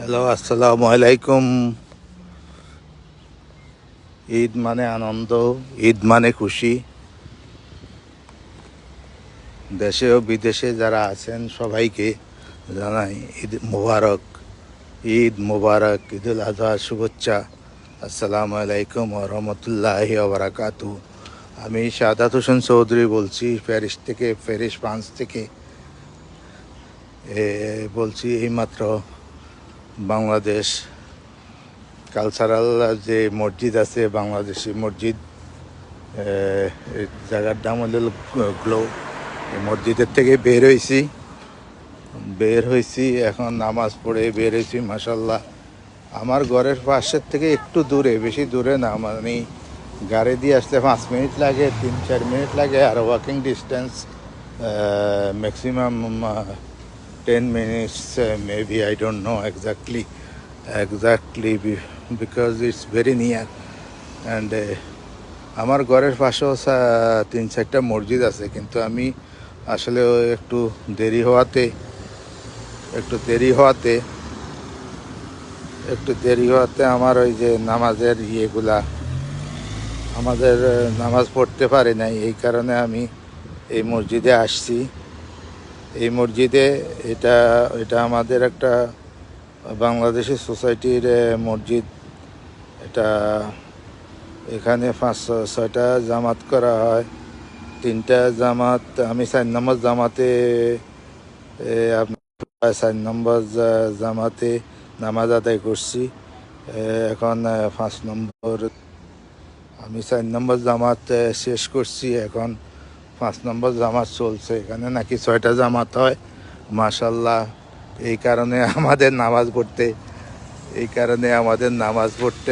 Hello, আসসালামু আলাইকুম। ঈদ মানে আনন্দ, ঈদ মানে খুশি। দেশে ও বিদেশে যারা আছেন সবাইকে জানাই ঈদ মোবারক। ঈদ মোবারক, ঈদুল আজহার শুভেচ্ছা। আসসালামু আলাইকুম ওয়া রাহমাতুল্লাহি ওয়া বারাকাতুহু। আমি সাদাত হোসেন চৌধুরী বলছি প্যারিস ফ্রান্স থেকে। বলছি এইমাত্র বাংলাদেশ কালচারাল যে মসজিদ আছে, বাংলাদেশি মসজিদ, এই জায়গার নাম হলো গ্লো। এই মসজিদের থেকে বের হয়েছি এখন নামাজ পড়ে বের হয়েছি। মাসাল্লাহ, আমার ঘরের পাশের থেকে একটু দূরে, বেশি দূরে না, মানে গাড়ি দিয়ে আসলে 5 মিনিট লাগে, 3-4 মিনিট লাগে। Are walking distance maximum 10 minutes, maybe, I don't know exactly because it's very near. And আমার ঘরের পাশেও 3-4টা মসজিদ আছে, কিন্তু আমি আসলে একটু দেরি হওয়াতে একটু দেরি হওয়াতে আমার ওই যে নামাজের আমাদের নামাজ পড়তে পারি নাই। এই কারণে আমি এই মসজিদে আসছি। এই মসজিদে এটা এটা আমাদের একটা বাংলাদেশি সোসাইটির মসজিদ। এটা এখানে 5-6টা জামাত করা হয়। 3টা জামাত, আমি 4 নম্বর জামাতে, আপনার 4 নম্বর জামাতে নামাজ আদায় করছি। এখন 5 নম্বর, আমি 4 নম্বর জামাত শেষ করছি। এখন 5 নম্বর জামাত চলছে। এখানে নাকি 6টা জামাত হয়, মাশাল্লাহ। এই কারণে আমাদের নামাজ পড়তে